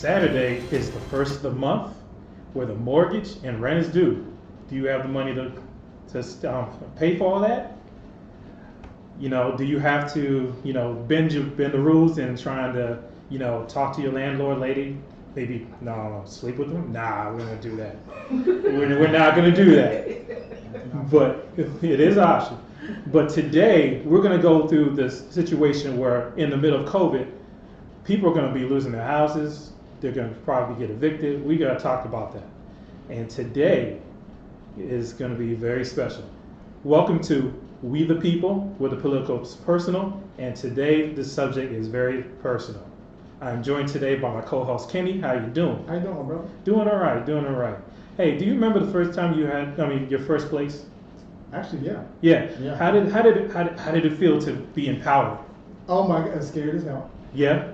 Saturday is the first of the month where the mortgage and rent is due. Do you have the money to pay for all that? Do you have to, bend the rules and trying to, talk to your landlord lady? Maybe, no, sleep with them? Nah, we're going to do that. We're not going to do that. But it is an option. But today, we're going to go through this situation where in the middle of COVID, people are going to be losing their houses. They're going to probably get evicted. We got to talk about that. And today is going to be very special. Welcome to We the People, where the political is personal. And today, the subject is very personal. I'm joined today by my co-host Kenny. How you doing? How you doing, bro? Doing all right. Doing all right. Hey, do you remember the first time you had? Your first place? Actually, yeah. Yeah. How did it feel to be empowered? Oh my God, scared as hell. Yeah.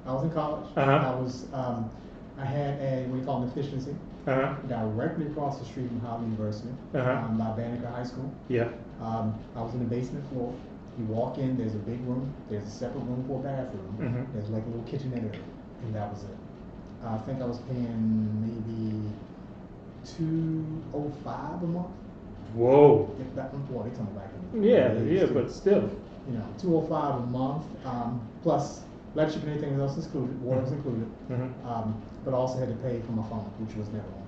I was in college. I had a what do you call an efficiency. Directly across the street from Howard University, by Banneker High School. Yeah. I was in the basement floor. You walk in, there's a big room. There's a separate room for a bathroom. Mm-hmm. There's like a little kitchenette area, and that was it. I think I was paying maybe $205 a month. Whoa. If that, well, they come back in. Yeah, but still. $205 a month, plus electric and anything else included. Water was included. Mm-hmm. But I also had to pay for my phone, which was never on.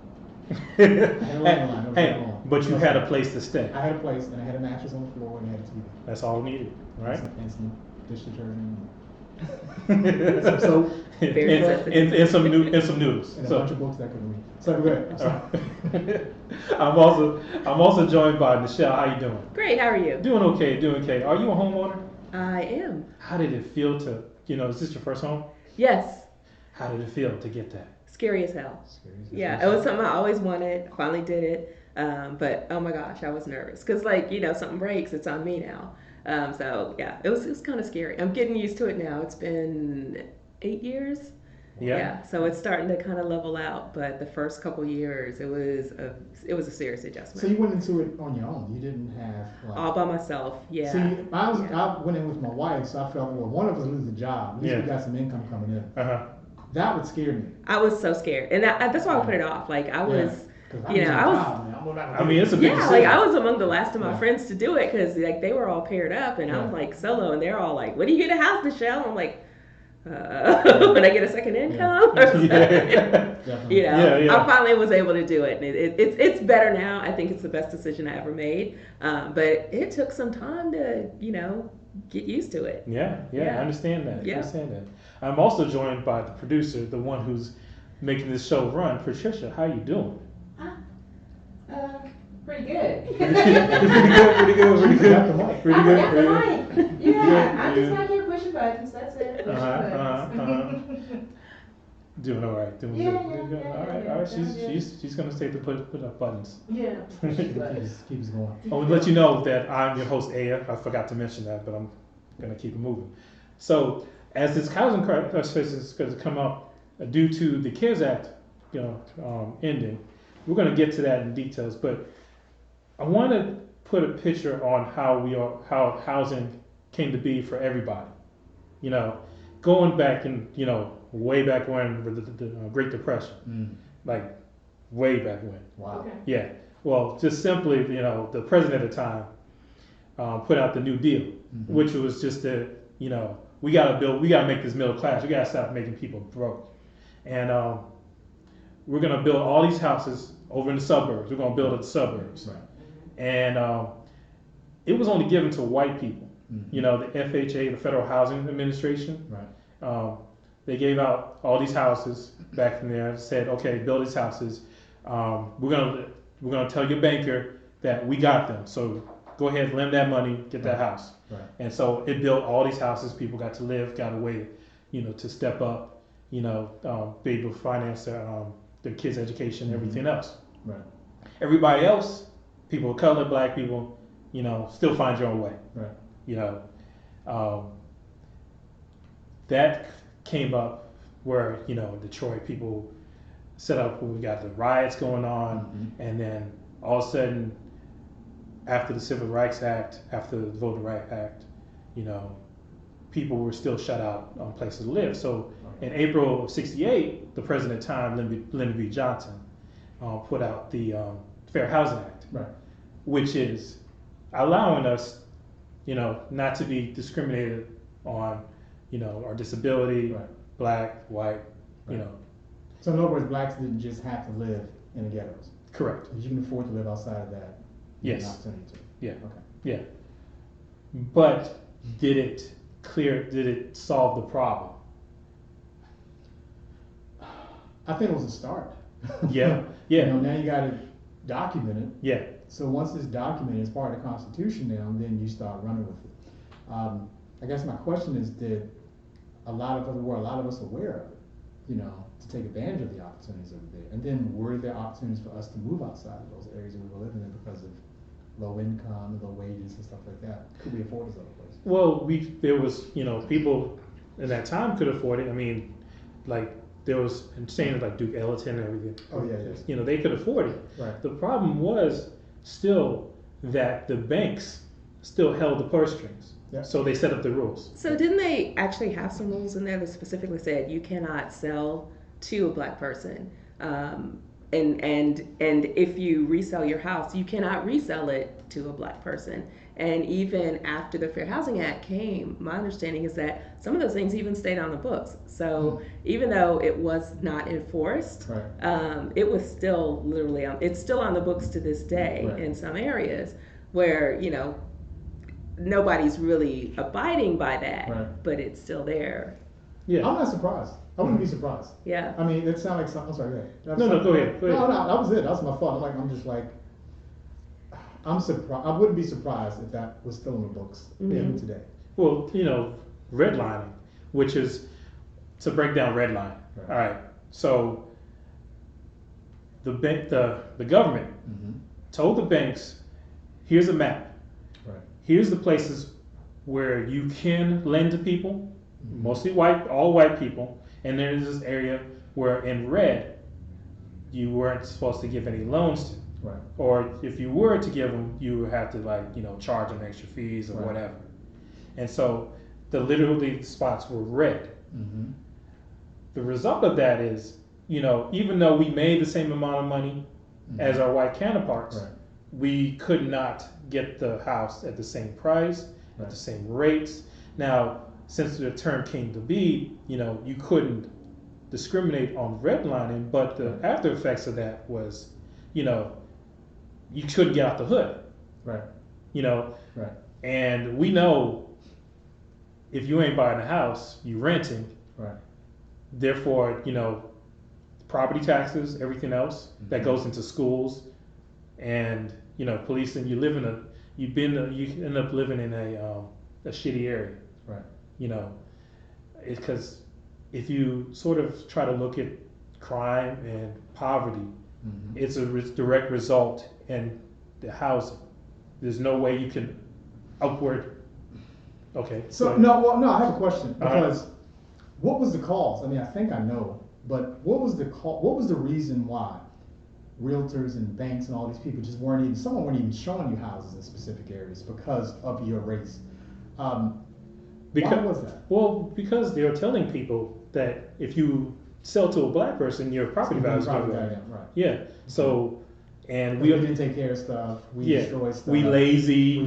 Hey, but you had a place to stay. I had a place, and I had a mattress on the floor, and I had a TV. That's all needed, right? And some dish detergent. Some soap. and some noodles. And a bunch of books that I couldn't read. So go ahead. I'm also joined by Michelle. How you doing? Great. How are you? Doing okay. Are you a homeowner? I am. How did it feel to, is this your first home? Yes. How did it feel to get that? Scary as hell. Yeah, it was something I always wanted. Finally did it. But oh my gosh, I was nervous because something breaks, it's on me now. So yeah, it was kind of scary. I'm getting used to it now. It's been 8 years. Yeah. So it's starting to kind of level out. But the first couple years, it was a serious adjustment. So you went into it on your own. You didn't have all by myself. Yeah. See, I went in with my wife, so I felt one of us lose a job. At least we got some income coming in. That would scare me. I was so scared, and that's why I put it off. Like I was. I mean, it's a big decision. Like I was among the last of my friends to do it because they were all paired up, and I'm like solo, and they're all like, "When do you get a house, Michelle?" I'm like, "When I get a second income." I finally was able to do it, and it's better now. I think it's the best decision I ever made, but it took some time to get used to it. Yeah. I understand that. I'm also joined by the producer, the one who's making this show run, Patricia. How you doing? Pretty good. Pretty good. Yeah, I'm just out here pushing buttons. That's it. Pushing buttons. Doing all right. Doing good. All right. She's gonna stay to put up buttons. Yeah. Keeps going. I would let you know that I'm your host, Aya. I forgot to mention that, but I'm gonna keep it moving. So, as this housing crisis is going to come up due to the CARES Act, ending, we're going to get to that in details. But I want to put a picture on how housing came to be for everybody. Going back way back when with the Great Depression, like way back when. Wow. Okay. Yeah. Well, just simply, the president at the time put out the New Deal, which was just we gotta make this middle class. We gotta stop making people broke, and we're gonna build all these houses over in the suburbs. We're gonna build in the suburbs, right. And it was only given to white people. The FHA, the Federal Housing Administration, right. They gave out all these houses back in there. Said, okay, build these houses. We're gonna tell your banker that we got them. So go ahead, lend that money, get that house. Right. And so it built all these houses. People got to live, got a way, to step up, be able to finance their kids' education, and everything else. Right. Everybody else, people of color, black people, still find your own way. Right. That came up where, in Detroit, people set up, we got the riots going on, and then all of a sudden, after the Civil Rights Act, after the Voting Rights Act, people were still shut out on places to live. So in April of '68, the president at the time, Lyndon B. Johnson, put out the Fair Housing Act, Right. which is allowing us, not to be discriminated on, our disability, Right. black, white, Right. So in other words, blacks didn't just have to live in the ghettos. Correct. If you can afford to live outside of that, you have an Yes. opportunity to. Yeah. Okay. Yeah. But did it solve the problem? I think it was a start. Yeah. Yeah. Now you got it documented. Yeah. So once it's documented as part of the Constitution now, then you start running with it. I guess my question is, did a lot of us aware of it, to take advantage of the opportunities over there? And then were there opportunities for us to move outside of those areas that we were living in because of low income, low wages and stuff like that? Could we afford those other places? Well, there was, people in that time could afford it. I mean, like there was chains like Duke Ellington and everything. Oh yeah, yes. They could afford it. Right. The problem was still that the banks still held the purse strings. Yeah. So they set up the rules. So didn't they actually have some rules in there that specifically said you cannot sell to a black person, and if you resell your house, you cannot resell it to a black person. And even after the Fair Housing Act came, my understanding is that some of those things even stayed on the books. So even though it was not enforced, Right. it was still literally it's still on the books to this day Right. in some areas where nobody's really abiding by that, Right. but it's still there. Yeah. I'm not surprised. I wouldn't be surprised. Yeah. I mean, it sounds like something. I'm sorry. Go ahead. No, go ahead. No, that was it. That was my fault. I'm surprised. I wouldn't be surprised if that was still in the books even today. Well, redlining, which is to break down redlining. Right. All right. So the government told the banks, here's a map. Right. Here's the places where you can lend to people, mostly white, all white people, and there's this area where in red you weren't supposed to give any loans to. Right. Or if you were to give them, you would have to charge them extra fees or Right. whatever. And so the spots were red. Mm-hmm. The result of that is, even though we made the same amount of money as our white counterparts, Right. we could not get the house at the same price, at the same rates. Now, since the term came to be, you couldn't discriminate on redlining, but the after effects of that was, you couldn't get out the hood. Right. Right. And we know if you ain't buying a house, you renting. Right. Therefore, property taxes, everything else that goes into schools, and police, and you end up living in a shitty area. Right. Because if you sort of try to look at crime and poverty, it's a direct result in the housing. There's no way you can upward. Okay. So I have a question because what was the cause? I mean, I think I know, but what was the reason why realtors and banks and all these people just weren't even showing you houses in specific areas because of your race? Why was that? Well, because they were telling people that if you sell to a black person, your property value is going up. Right. Yeah. So, and we didn't take care of stuff. We destroy stuff. We lazy.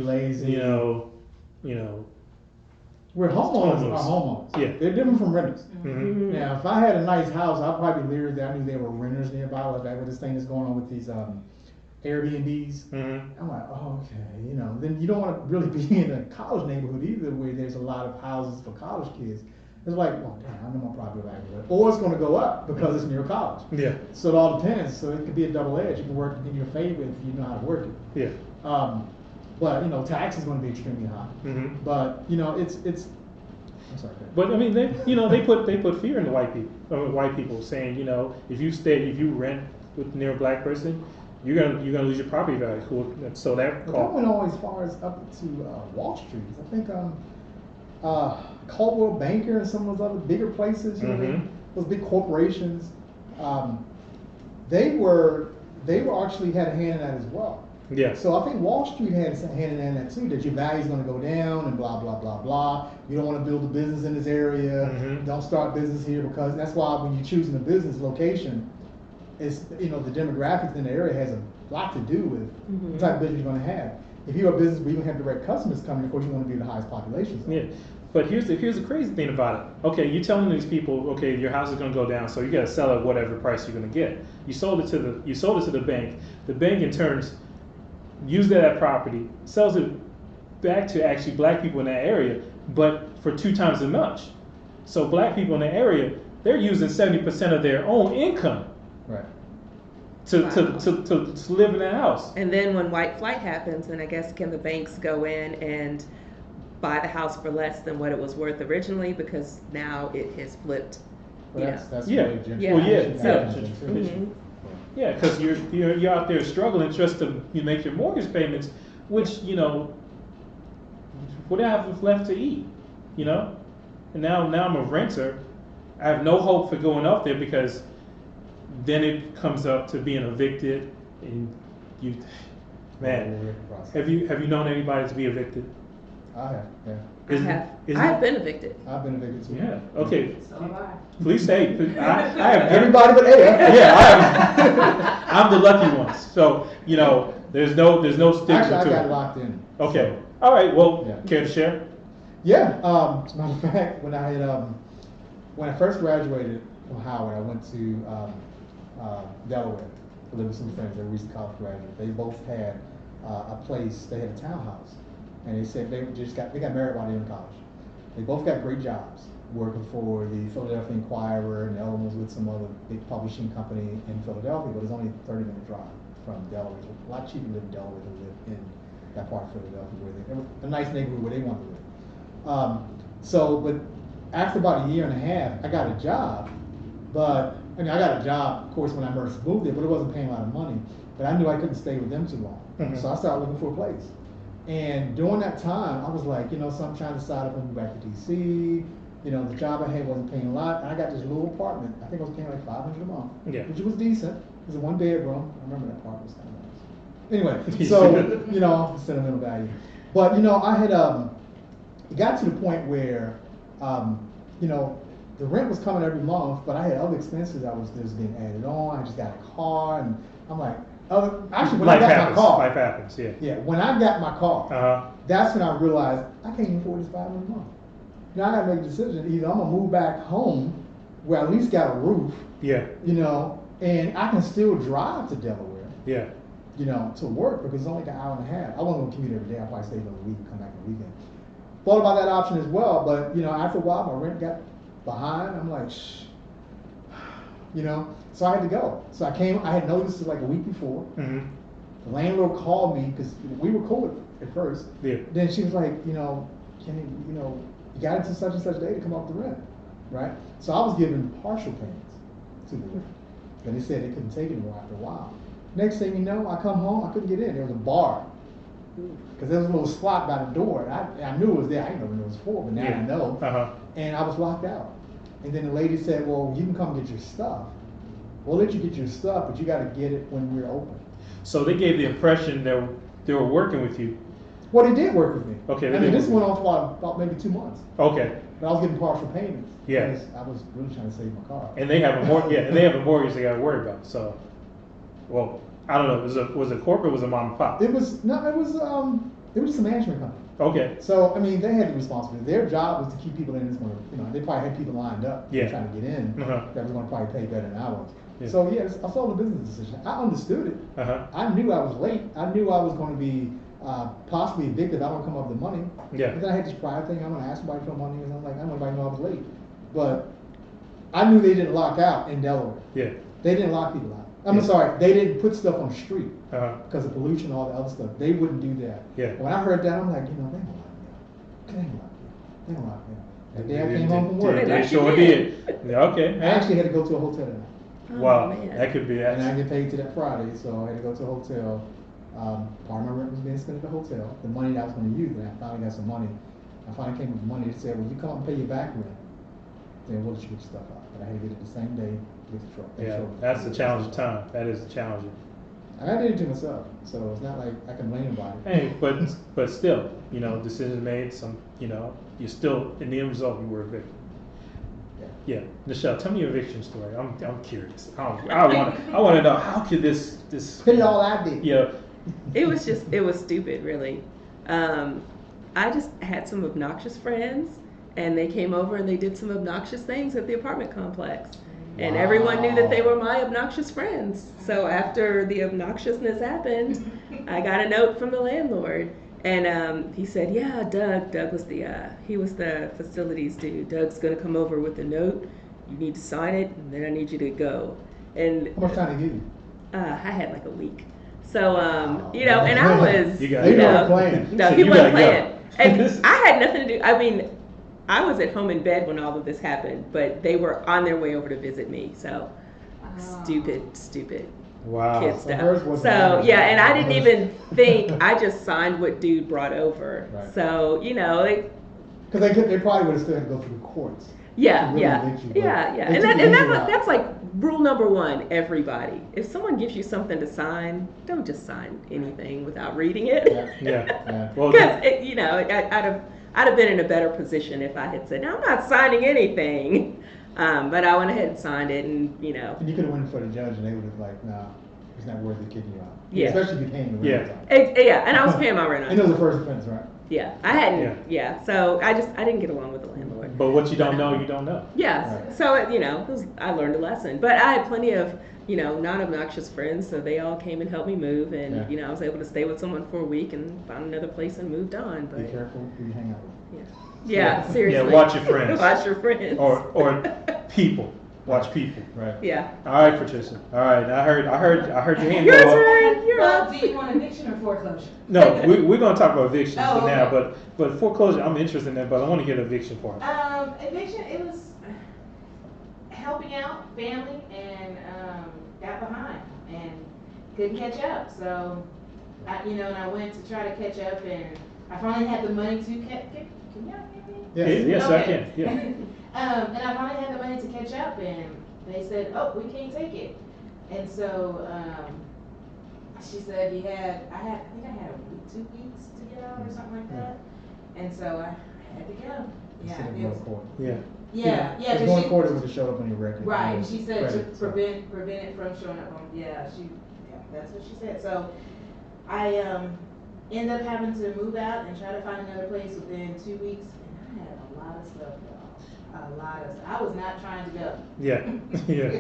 We're homeowners. Are homeowners. Yeah. They're different from renters. Mm-hmm. Now, if I had a nice house, I'd probably leery that I knew there were renters nearby. Like with this thing that's going on with these Airbnbs. Mm-hmm. I'm like, oh, okay, Then you don't want to really be in a college neighborhood either, where there's a lot of houses for college kids. It's like, well, damn, I know my property value, or it's going to go up because it's near college. Yeah. So it all depends. So it could be a double edge. You can work in your favor if you know how to work it. Yeah. But tax is going to be extremely high. Mm-hmm. But it's. I'm sorry. But I mean, they put fear in the white people, saying, if you rent near a black person, you're gonna lose your property value. Cool. So that went on as far as up to Wall Street. I think Coldwell Banker and some of those other bigger places. Those big corporations. They were actually had a hand in that as well. Yeah. So I think Wall Street had a hand in that too, that your value's going to go down and blah, blah, blah, blah. You don't want to build a business in this area. Mhm. Don't start business here, because that's why when you're choosing a business location, it's, you know, the demographics in the area has a lot to do with the type of business you're going to have. If you're a business where you don't have direct customers coming, of course you want to be the highest population zone. Yeah. But here's the crazy thing about it. Okay, you're telling these people, okay, your house is going to go down, so you got to sell at whatever price you're going to get. You sold it to the bank. The bank in turn uses that property, sells it back to actually black people in that area, but for 2 times as much. So black people in the area, they're using 70% of their own income Right. to Wow. live in that house. And then when white flight happens, then I guess can the banks go in and buy the house for less than what it was worth originally, because now it has flipped. Well, Yeah. that's Yeah. really Yeah. Well, yeah, gentrification yeah. happens too. Mhm. Yeah, because you're out there struggling just to make your mortgage payments, which what do I have left to eat, And now I'm a renter. I have no hope for going up there, because then it comes up to being evicted, and you, man, have you known anybody to be evicted? I have, yeah. I have been evicted. I've been evicted too. Yeah. Okay. So have I. Please say. I have Everybody but Ed. Yeah, I'm the lucky one. So there's no stigma Actually, I to got it. locked in. Okay. All right. Well, Yeah. care to share? Yeah. As a matter of fact, when I first graduated from Howard, I went to Delaware to live with some friends. They were recent college graduates. They both had a place. They had a townhouse, and they said they got married while they were in college. They both got great jobs working for the Philadelphia Inquirer, and the other one was with some other big publishing company in Philadelphia. But it's only a 30-minute drive from Delaware. It's a lot cheaper to live in Delaware than live in that part of Philadelphia, where they were a nice neighborhood where they wanted to live. But after about a year and a half, I got a job. But I got a job, of course, when I first moved there, but it wasn't paying a lot of money. But I knew I couldn't stay with them too long, so I started looking for a place. And during that time, I was like, so I'm trying to decide if I'm move back to DC. The job I had wasn't paying a lot, and I got this little apartment. I think I was paying like $500 a month, which was decent. It was a 1-bedroom. I remember that apartment was kind of nice. Anyway, so sentimental value. But I had it got to the point where the rent was coming every month, but I had other expenses that was being added on. I just got a car, and I'm like, actually, when I got my car, life happens, yeah. Yeah, when I got my car, that's when I realized I can't even afford this $500 a month. Now I got to make a decision. Either I'm gonna move back home, where I at least got a roof, yeah, and I can still drive to Delaware, yeah, to work, because it's only like an hour and a half. I wasn't gonna commute every day. I probably stay another week and come back on the weekend. Thought about that option as well, but after a while my rent got behind. I'm like, shh, so I had to go. So I had noticed it like a week before. Mm-hmm. The landlord called me, because we were cool at first. Yeah. Then she was like, can you got until such and such day to come up the rent, right? So I was giving partial payments to the rent. Then they said they couldn't take it anymore after a while. Next thing you know, I come home, I couldn't get in. There was a bar, because there was a little spot by the door, and I knew it was there. I didn't know when it was for, but now I know. And I was locked out. And then the lady said, well, you can come get your stuff. We'll let you get your stuff, but you got to get it when we're open. So they gave the impression that they were working with you. Well, they did work with me. Okay. This went on for about maybe 2 months. Okay. But I was getting partial payments. Yeah. I was really trying to save my car. And they have a mortgage. Yeah, and they have a mortgage they got to worry about. So, well, I don't know. Was it corporate? Or was it mom and pop? It was just a management company. Okay. So they had the responsibility. Their job was to keep people in this one. They probably had people lined up trying to get in that were going to probably pay better than I was. Yeah. So yes, I saw the business decision. I understood it. I knew I was late. I knew I was going to be possibly evicted if I don't come up with the money. Yeah. But then I had this pride thing. I'm going to ask somebody for money, and I'm like, I don't want anybody to know I was late. But I knew they didn't lock out in Delaware. Yeah. They didn't lock people out. I'm sorry, they didn't put stuff on the street because of pollution and all the other stuff. They wouldn't do that. Yeah. When I heard that, I'm like, they don't lock me out. They don't lock me out. They don't lock me out. That day I came home from work. They sure did. Yeah, okay. I actually had to go to a hotel that night. Wow, man. that could be. And I didn't get paid to that Friday, so I had to go to a hotel. Part of my rent was being spent at the hotel. The money that I was going to use, and I finally got some money. I finally came with money. They said, well, you come up and pay your back rent, then we'll let you get your stuff out. But I had to get it the same day to get the truck. Yeah, that's the challenging time. That is the challenging. I did it to myself, so it's not like I can blame nobody. Hey, but still, you know, decisions made. Some, you know, you still in the end result you were evicted. Yeah, Michelle, tell me your eviction story. I'm curious. I want to know how could this Put it all out there. Yeah. It was stupid, really. I just had some obnoxious friends, and they came over and they did some obnoxious things at the apartment complex. And everyone knew that they were my obnoxious friends. So after the obnoxiousness happened, I got a note from the landlord. And he said, yeah, Doug was he was the facilities dude. Doug's gonna come over with a note. You need to sign it, and then I need you to go. And how much time did he give you? I had like a week. So, you know, and I was, you weren't playing. No, So he you wasn't gotta playing. And I had nothing to do. I mean, I was at home in bed when all of this happened, but they were on their way over to visit me. So, stupid Wow. kid So stuff. hers wasn't So, bad. yeah, and I didn't even think, I just signed what dude brought over. Right. So, you know, Because they probably would have still had to go through the courts. yeah, really yeah, evict you, but yeah, yeah. they And took the easy route. that's like rule number one, everybody. If someone gives you something to sign, don't just sign anything without reading it. Yeah. Yeah. Well, Because, you know, I'd have been in a better position if I had said, no, I'm not signing anything. But I went ahead and signed it, and, you know. And you could have went for the judge, and they would have like, nah, it's not worth it kicking you out. Yeah. Especially if you're paying the rent. Yeah, and I was paying my rent on And it was time. the first offense, right? Yeah, I hadn't, yeah. So I didn't get along with the landlord. but what you don't know, you don't know. Yeah, Right. so, you know, I learned a lesson. But I had plenty of, you know, non-obnoxious friends, so they all came and helped me move, and, Yeah. you know, I was able to stay with someone for a week and found another place and moved on. Be But careful who you hang out with. yeah, seriously. Yeah, watch your friends. Watch your friends. Or people. Watch people. Right. Yeah. All right, Patricia. All right, I heard your hand Your go up. turn. You're Well, up. do you want eviction or foreclosure? No, we're gonna talk about eviction Oh, for now, okay. but foreclosure, I'm interested in that, but I want to hear the eviction part. Eviction, it was helping out family and got behind and couldn't catch up. So, and I went to try to catch up, and I finally had the money to can y'all hear me? Yes, I Okay. can. Yeah. And I finally had the money to catch up, and they said, "Oh, we can't take it." And so she said, I think I had a week, 2 weeks to get out or something like that. And so I had to go. Instead of it going was- to court. Yeah. Yeah. Because going to court, it would have showed up on your record. Right, and she said to credit, so. prevent it from showing up on, that's what she said. So I ended up having to move out and try to find another place within 2 weeks, and I had a lot of stuff, y'all. A lot of stuff. I was not trying to go. Yeah. Yeah.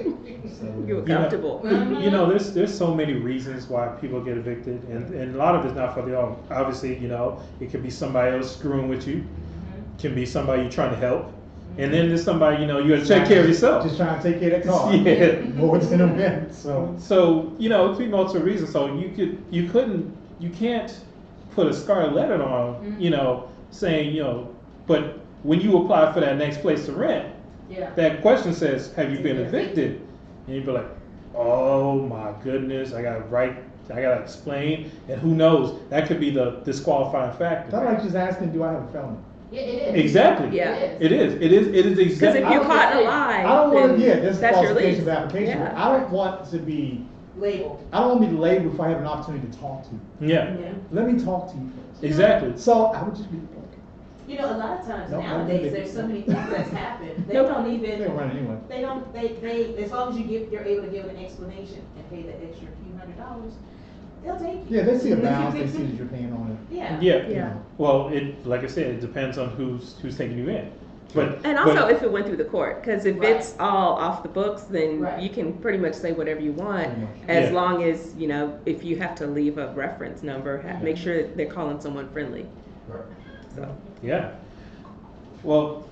So, You were comfortable. You know, there's so many reasons why people get evicted, and a lot of it's not for their own. Obviously, you know, it could be somebody else screwing with you, can be somebody you're trying to help, and then there's somebody, you know, you have to take care of yourself. Just trying to take care of that car. Yeah. More than a minute. So You know, it could be multiple reasons. So you can't put a scarlet letter on, you know, saying, you know, but when you apply for that next place to rent, Yeah. that question says, have you been evicted? And you'd be like, oh my goodness, I gotta explain, and who knows, that could be the disqualifying factor. that's like just asking, do I have a felony? Yeah, it is. Exactly. Yeah. It is Because exactly. if you're caught in a lie, I don't want to, then this that's your lease. qualification of application. Yeah. I don't want to be, Labeled. I don't want to be labeled if I have an opportunity to talk to you. Yeah, Yeah. Let me talk to you first. exactly. So I would just be, A lot of times No, nowadays, I there's so many things that's happened. They Nope. don't they even. don't run it anyway. They as long as you're able to give an explanation and pay the extra few $100s, they'll take you. Yeah, they see a balance, they see that you're paying on it. Yeah. Yeah. Yeah. Well, like I said, it depends on who's taking you in. But And also if it went through the court, because if Right. it's all off the books, then Right. you can pretty much say whatever you want, Pretty much. as Yeah. long as, you know, if you have to leave a reference number, make sure they're calling someone friendly. Right. So, yeah. Well,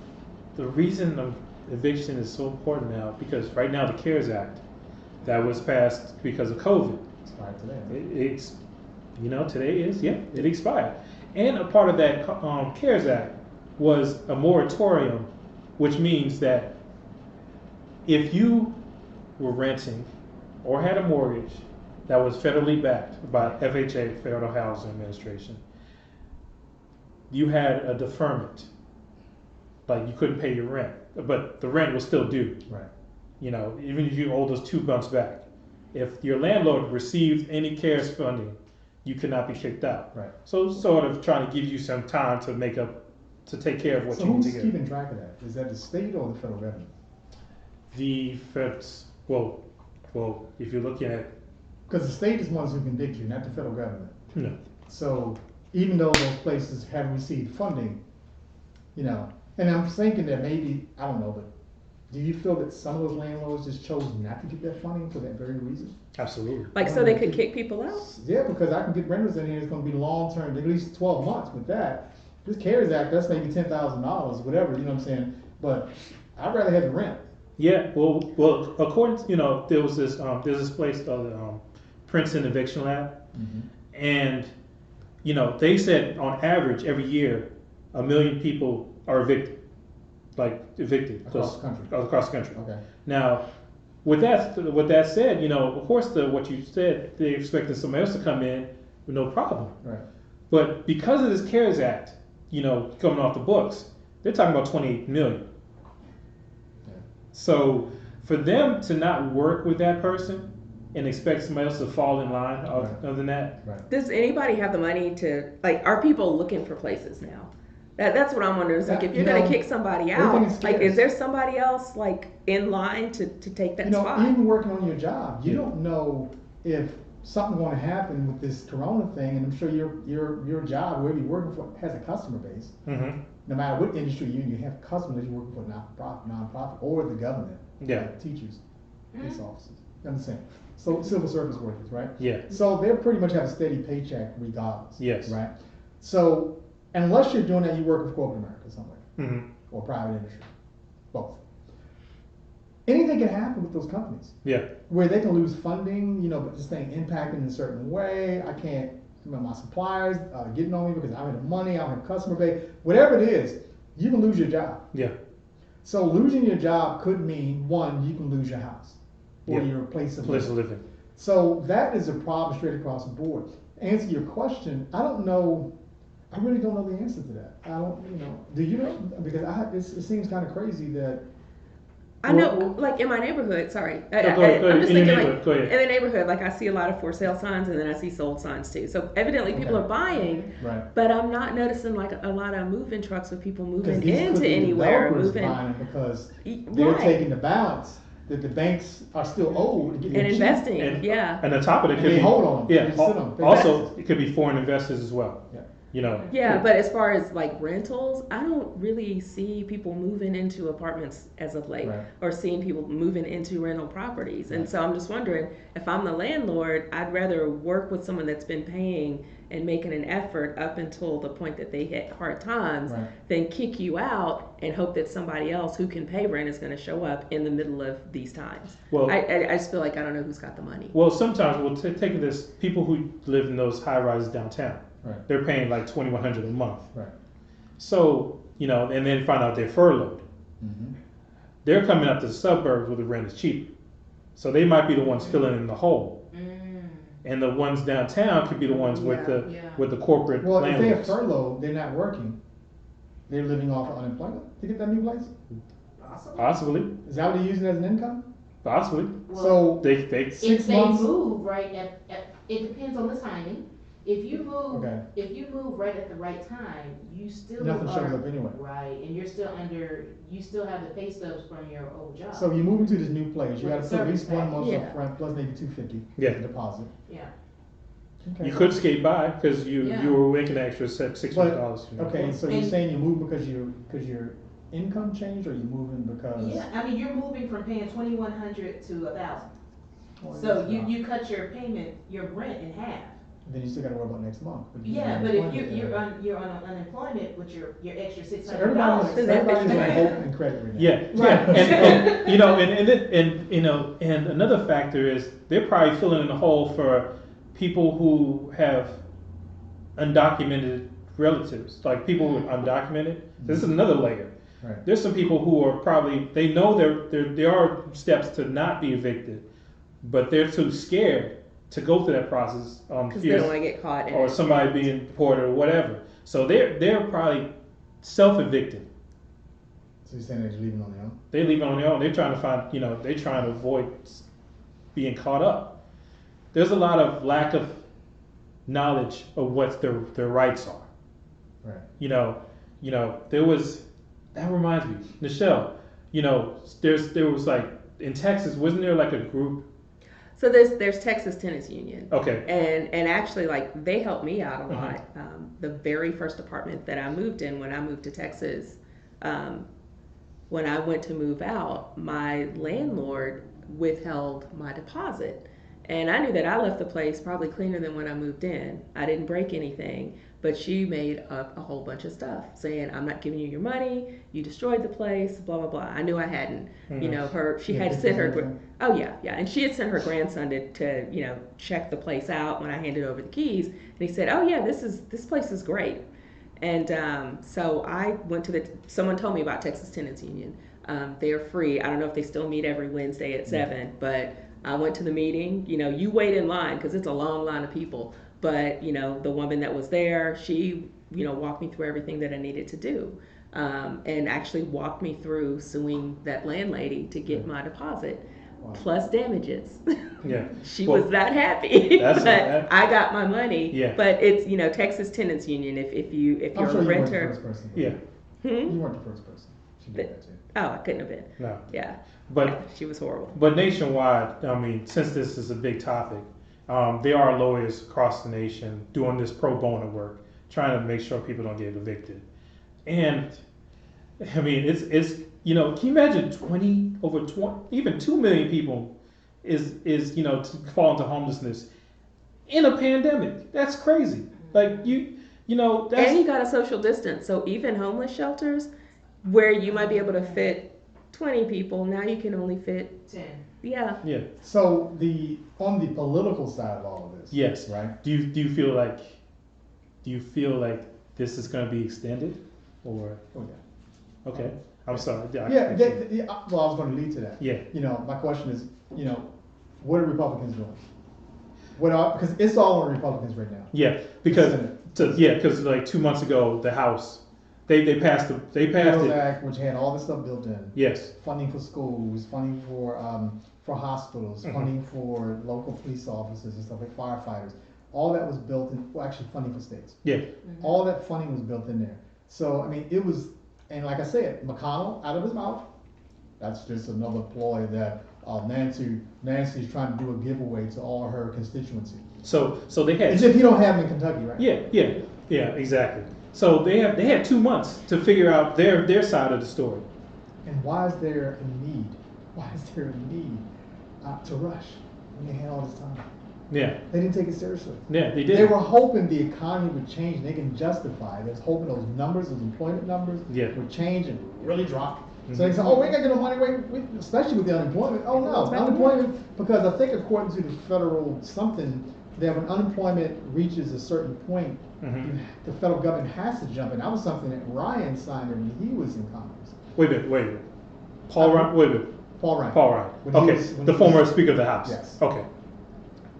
the reason the eviction is so important now, because right now the CARES Act that was passed because of COVID, Expired today. right? it's, you know, today it expired. And a part of that CARES Act was a moratorium, which means that if you were renting or had a mortgage that was federally backed by FHA, Federal Housing Administration, you had a deferment. Like you couldn't pay your rent, but the rent was still due. Right. You know, even if you owe those 2 months back. If your landlord received any CARES funding, you cannot be kicked out. Right. So sort of trying to give you some time to take care of what So you need to who's get. keeping track of that? Is that the state or the federal government? The feds, well, if you're looking at, Because the state is ones who can evict you, not the federal government. no, So even though those places have received funding, and I'm thinking that maybe, I don't know, but do you feel that some of those landlords just chose not to get that funding for that very reason? absolutely. Like, so they could kick people out? Yeah, because I can get renters in here, it's gonna be long-term, at least 12 months with that. This CARES Act, that's maybe $10,000, whatever, you know what I'm saying? But I'd rather have the rent. Yeah, well, according to, there's this place called Princeton Eviction Lab, and they said on average every year 1 million people are evicted, Across the country. Across the country. Okay. Now, with that said, of course, what you said, they expected somebody else to come in with no problem. Right. But because of this CARES Act, coming off the books, they're talking about 28 million. Yeah. So for them to not work with that person and expect somebody else to fall in line other than that, Right. Does anybody have the money to, like, are people looking for places now? That's what I'm wondering. It's like, if you're going to kick somebody everything out, is like, scarce. is there somebody else, like, in line to take that spot? Even working on your job, you don't know if something's gonna happen with this corona thing, and I'm sure your job, wherever you're working for, has a customer base. mm-hmm. No matter what industry you're in, you have customers you're working for, non-profit, or the government. Yeah. Like teachers, police officers, you understand? So civil service workers, right? Yeah. So they pretty much have a steady paycheck regardless. Yes. Right? So unless you're doing that, you work for corporate America somewhere, Mm-hmm. or private industry, both. Anything can happen with those companies, Yeah. where they can lose funding, but this thing impacting in a certain way. I can't, my suppliers are getting on me because I don't have the money, I don't have customer base, whatever it is, you can lose your job. Yeah. So losing your job could mean, one, you can lose your house or Yeah. your place of Place of living. living. So that is a problem straight across the board. To answer your question, I don't know. I really don't know the answer to that. I don't, do you know? Because it seems kind of crazy that. I know, like, in my neighborhood, sorry. Go ahead. I'm just In your thinking, neighborhood, like, go ahead. in the neighborhood, like, I see a lot of for sale signs, and then I see sold signs too. So evidently people Okay. are buying, Right. but I'm not noticing, like, a lot of moving trucks with people moving These could into be anywhere, developers moving. buying because they're Right. taking the balance that the banks are still owed And cheap. investing, And- yeah. And on top of it, And could they be hold on them. Yeah. They sit on them. They Also, taxes. it could be foreign investors as well. Yeah. Yeah, but as far as like rentals, I don't really see people moving into apartments as of late, Right. or seeing people moving into rental properties. And Right. so I'm just wondering, if I'm the landlord, I'd rather work with someone that's been paying and making an effort up until the point that they hit hard times, Right. than kick you out and hope that somebody else who can pay rent is going to show up in the middle of these times. Well- I just feel like I don't know who's got the money. Well, sometimes we'll take this, people who live in those high rises downtown, Right. they're paying like $2,100 a month. Right. So, and then find out they're furloughed. Mm-hmm. They're coming up to the suburbs where the rent is cheap. So they might be the ones filling in the hole. And the ones downtown could be the ones with the corporate Well, if they're landlords. furloughed, they're not working. They're living off of unemployment to get that new place. Possibly. Is that what they're using as an income? Possibly. Well, So They if 6 they months. move right it depends on the timing. If you move, Okay. if you move right at the right time, you still Nothing are, shows up anyway. right, and you still have the pay stubs from your old job. So you move into this new place, you With gotta put at least service 1 month tax. up front, plus maybe $250 Yeah. as a deposit. Yeah. Okay. You could skate by because Yeah. you were making an extra $600. Okay, so you're And- saying you move because your income changed, or you moving because? Yeah, I mean, you're moving from paying 2,100 to 1,000. Well, So that's not- you cut your payment, your rent in half. Then you still gotta worry about next month. Yeah, but if unemployment, you're on unemployment with your extra So $600. everybody's on hope and credit right now. Yeah, Right. and another factor is they're probably filling in the hole for people who have undocumented relatives, like people who are undocumented. This is another layer. Right. There's some people who are probably, they know there are steps to not be evicted, but they're too scared to go through that process. Because they don't want to get caught in or it. somebody being deported or whatever. So they're probably self-evicted. So you're saying they're leaving on their own? They leave it on their own. They're trying to find, they're trying to avoid being caught up. there's a lot of lack of knowledge of what their rights are. Right. There was, that reminds me, Michelle, there was like, in Texas, wasn't there like a group? So there's Texas Tenants Union. Okay. And actually, like, they helped me out a lot. The very first apartment that I moved in when I moved to Texas, when I went to move out, my landlord withheld my deposit. And I knew that I left the place probably cleaner than when I moved in. I didn't break anything, but she made up a whole bunch of stuff saying, I'm not giving you your money, you destroyed the place, blah, blah, blah. I knew I hadn't. She had sent her, oh yeah. And she had sent her grandson to check the place out when I handed over the keys. And he said, oh yeah, this place is great. And so I went to someone told me about Texas Tenants Union. They're free. I don't know if they still meet every Wednesday at 7, but I went to the meeting. You wait in line because it's a long line of people. But, the woman that was there, she, walked me through everything that I needed to do. And actually walked me through suing that landlady to get my deposit. Wow. Plus damages. Yeah. She was not happy. But I got my money. Yeah. But it's, Texas Tenants Union. If you're a renter. You weren't the first person. Yeah. You weren't the first person. She did that too. Oh, I couldn't have been. No. Yeah. But she was horrible. But nationwide, I mean, since this is a big topic, there are lawyers across the nation doing this pro bono work, trying to make sure people don't get evicted. And I mean, it's can you imagine 20, even 2 million people is to fall into homelessness in a pandemic? That's crazy. Like that's, and you got a social distance. So even homeless shelters, where you might be able to fit 20 people, now you can only fit 10. Yeah. So on the political side of all of this. Yes. Right. Do you feel like this is going to be extended, or? Oh yeah. Okay. I'm sorry. Well, I was going to lead to that. Yeah. My question is, what are Republicans doing? Because it's all on Republicans right now. Yeah, because like 2 months ago, the House, they passed it. Act, which had all this stuff built in. Yes. Funding for schools, funding for hospitals, funding for local police officers and stuff like firefighters. All that was built in. Well, actually, funding for states. Yeah. All that funding was built in there. So I mean, it was. And like I said, McConnell out of his mouth. That's just another ploy that Nancy's trying to do a giveaway to all her constituency. So they had. As if you don't have them in Kentucky, right? Yeah, exactly. So they had 2 months to figure out their side of the story. And why is there a need? Why is there a need to rush when they had all this time? Yeah. They didn't take it seriously. Yeah, they did. They were hoping the economy would change and they can justify it. They was hoping those employment numbers would change and really drop. So they said, oh, we ain't gonna get no money, especially with the unemployment. Oh no, unemployment, because I think according to the federal something, that when unemployment reaches a certain point, the federal government has to jump in. That was something that Ryan signed when he was in Congress. Wait a minute. Paul Ryan. Paul Ryan. Okay, the former Speaker of the House. Yes. Okay.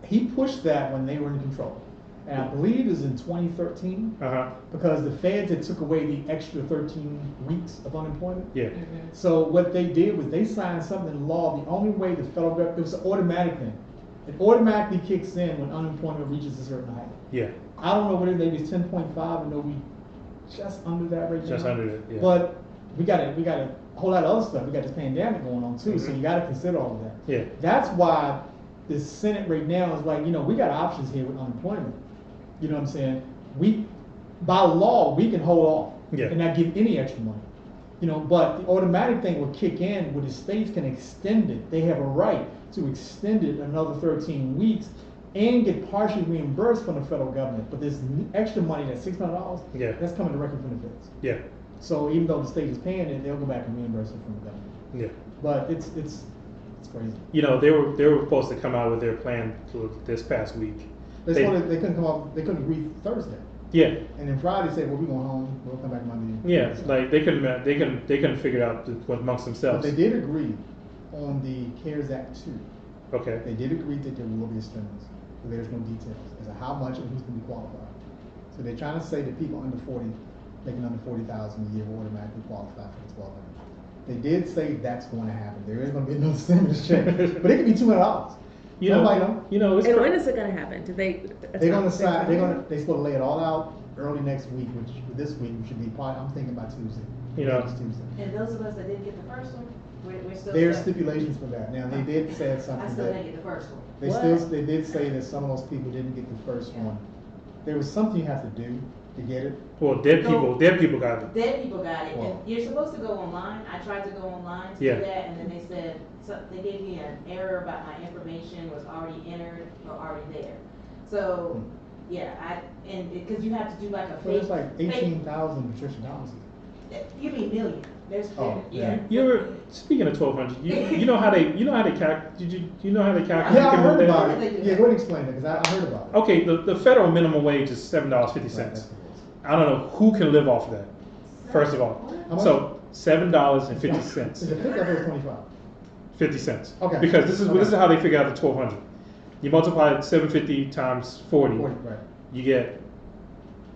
He pushed that when they were in control. And I believe it was in 2013, because the feds had took away the extra 13 weeks of unemployment. Yeah. So what they did was they signed something in law. The only way the federal government, it was an automatic thing. It automatically kicks in when unemployment reaches a certain height. Yeah. I don't know what it is, maybe it's 10.5. I know we just under that right now. Just under it, yeah. But we got a whole lot of other stuff. We got this pandemic going on too, so you got to consider all of that. Yeah. That's why the Senate right now is like, we got options here with unemployment. You know what I'm saying? By law, we can hold off and not give any extra money. But the automatic thing will kick in where the states can extend it. They have a right to extend it another 13 weeks and get partially reimbursed from the federal government. But this extra money, that $600, that's coming directly from the feds. Yeah. So even though the state is paying it, they'll go back and reimburse it from the government. Yeah. But it's crazy. They were supposed to come out with their plan for this past week. They couldn't come up. They couldn't agree Thursday. Yeah. And then Friday said, "Well, we're going home. We'll come back Monday." Yeah, like they couldn't figure it out amongst themselves. But they did agree on the CARES Act 2. Okay. They did agree that there will be a stimulus, but there's no details as to how much and who's going to be qualified. So they're trying to say that people under 40, making under 40,000 a year, will automatically qualify for the 1,200. They did say that's going to happen. There is going to be no stimulus check, but it could be $200. you know, Nobody know. you know, it's And cra- when is it gonna happen? Do they? They're gonna decide, they're supposed to lay it all out early next week, which this week should be probably, I'm thinking by Tuesday. You know. Next Tuesday. And those of us that didn't get the first one, we're still. There's stuck. stipulations for that. Now, they did say I something still that, didn't get the first one. they did say that some of those people didn't get the first Yeah. one. There was something you have to do to get it. well, dead people got it. Dead people got it, and Wow. you're supposed to go online. I tried to go online to Yeah. do that, and then they said, they gave me an error about my information was already entered or already there. So, yeah, because you have to do like a So it's fake. like 18,000 Patricia Thomas. You mean million? There's, Oh, yeah. You ever speaking of 1,200? You know how they you know how they calculate? Yeah, I people heard there? about They it. do Yeah, that. go ahead and explain it, because I heard about it. Okay, the federal minimum wage is $7.50. Right, that's what it is. I don't know who can live off of that. First of all, How much? so $7.50. Is it 50 or 25? 50 cents. Okay. Because this Okay. is how they figure out the 1,200. You multiply 750 times 40, 40, right. you get,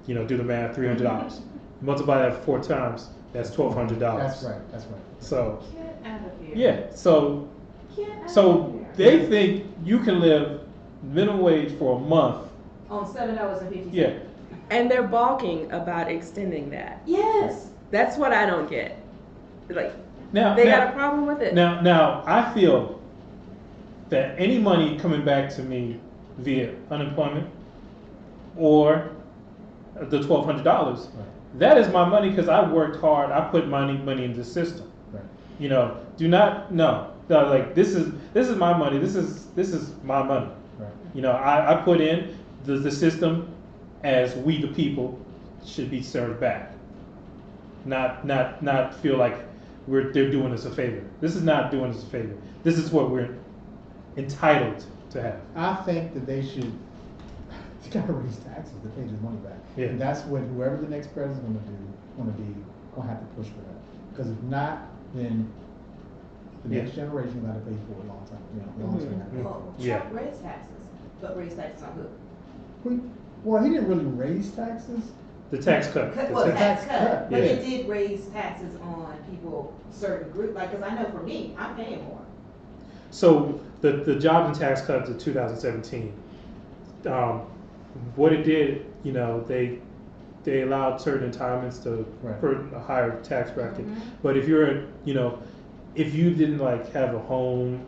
do the math, $300. Multiply that 4 times, that's $1,200. That's right, that's right. So Get out of here. yeah, so Get out so of here. they think you can live minimum wage for a month. On $7.50. Yeah. And they're balking about extending that. Yes. That's what I don't get. Like, Now they now, got a problem with it. Now I feel that any money coming back to me via unemployment or the $1,200, Right, that is my money because I worked hard. I put money in the system. right, Do not no. Like this is my money. This is my money. right. I put in the system as we the people should be served back. Not feel like they're doing us a favor. This is not doing us a favor. This is what we're entitled to have. I think that they should, you gotta raise taxes to pay this money back. Yeah. And that's what whoever the next president's gonna have to push for that. Because if not, then the Yeah. next generation will have to pay for it a long time, long term. Well, Yeah. Trump raised taxes, but raised taxes on who? Well, he didn't really raise taxes. The tax cut. Well, The tax cut, but yeah. it did raise taxes on people, certain group, like, cause I know for me, I'm paying more. So the jobs and tax cuts of 2017, what it did, they allowed certain entitlements to Right. for a higher tax bracket. Mhm. But if if you didn't like have a home,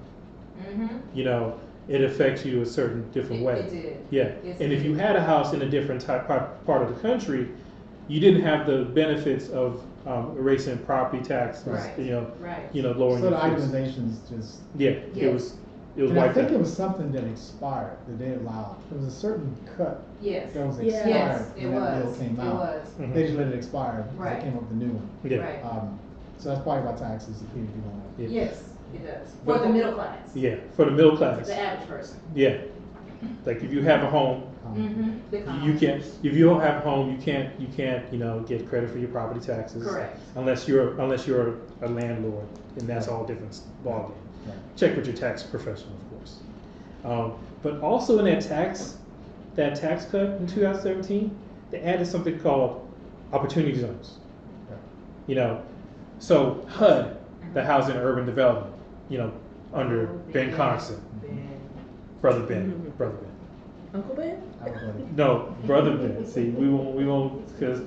Mm-hmm. it affects you a certain different way. It did. Yeah, Yes, and it if you did. had a house in a different part of the country, you didn't have the benefits of erasing property taxes. Right. Right. Lowering So the your fees. itemization's just. Yeah, it Yes. was And I wiped think out. it was something that expired, that they allowed. There was a certain cut Yes. that was Yes. expired Yes, it when that bill was, came it out. was, Mhm. They just let it expire, because Right. they came up with the new one. Yeah. right. So that's probably why taxes appear to be going up. Yeah. Yes, it does, But- for the middle class. Yeah, for the middle class. The average person. Yeah, like if you have a home, Mm-hmm. you can't. If you don't have a home, you can't. Get credit for your property taxes. Correct. Unless you're a landlord, and that's all different ballgame. Right. Check with your tax professional, of course. But also in that tax cut in 2017, they added something called opportunity zones. So HUD, the Housing and Urban Development, under Ben Constant, Brother Ben. Uncle Ben? I was like, No, Brother Ben. See, we won't, because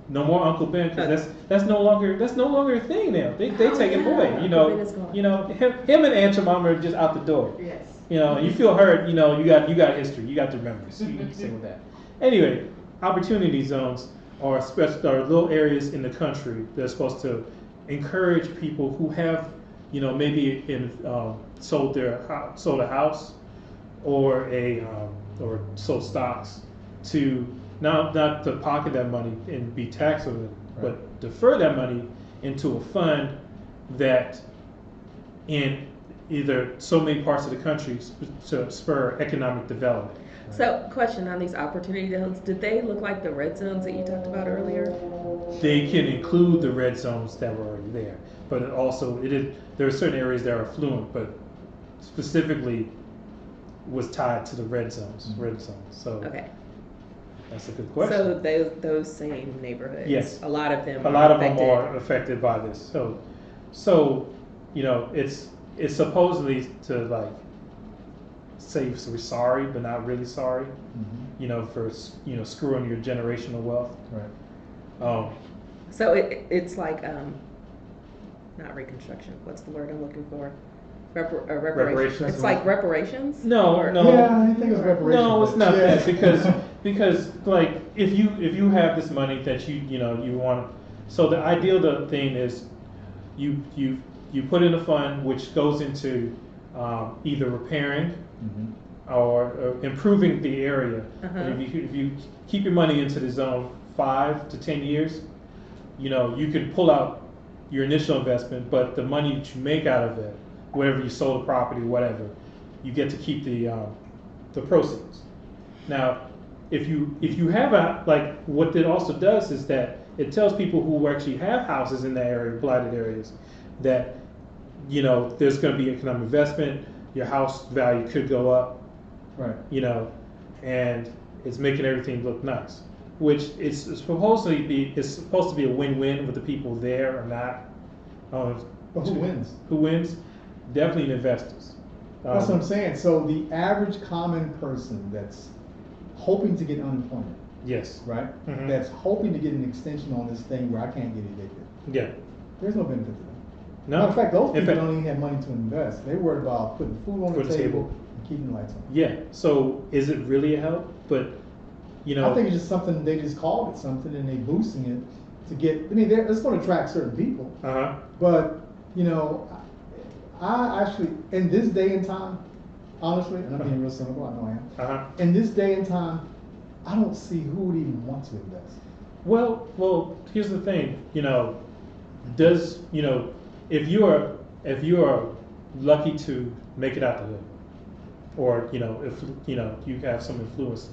no more Uncle Ben, because that's no longer a thing now. They take it away. Uncle Ben is gone. Him and Aunt Jemima are just out the door. Yes. And you feel hurt. You got history. You got the memories. You can sing with that. Anyway, opportunity zones are little areas in the country that are supposed to encourage people who have, maybe sold a house or sold stocks to not to pocket that money and be taxed on it, but defer that money into a fund that in either so many parts of the country to spur economic development. So, question on these opportunity zones, did they look like the red zones that you talked about earlier? They can include the red zones that were already there, but there are certain areas that are affluent, but specifically was tied to the red zones. So Okay. that's a good question. So those same neighborhoods? Yes. A lot of them A lot of them affected. are affected by this. So it's supposedly to say we're sorry, but not really sorry. Mm-hmm. For screwing your generational wealth. Right. So it's like not reconstruction. What's the word I'm looking for? Reparations. It's like reparations. No. Yeah, I think it's reparations. No, it's not yeah. that because like if you have this money that you want, so the ideal thing is you put in a fund which goes into either repairing or improving the area. And if you keep your money into the zone 5 to 10 years, you can pull out your initial investment, but the money that you make out of it, wherever you sold the property, whatever, you get to keep the proceeds. Now, if you have what it also does is that it tells people who actually have houses in that area, blighted areas, that there's going to be economic investment. Your house value could go up, Right. and it's making everything look nice. Which is supposed to be a win-win with the people there or not. But who wins? Who wins? Definitely the investors. That's what I'm saying. So the average common person that's hoping to get unemployment, Yes. right? Mhm. That's hoping to get an extension on this thing where I can't get evicted. Yeah. There's no benefit to them. No. In fact, those In people fact- don't even have money to invest. They're worried about putting food on the table and keeping the lights on. Yeah. So is it really a help? But I think it's just something they just called it something and they boosting it to get. I mean, it's going to attract certain people. But I actually in this day and time, honestly, and I'm being real cynical, I know I am. In this day and time, I don't see who would even want to invest. Well, here's the thing. Does if you are lucky to make it out the hood, or if you have some influence,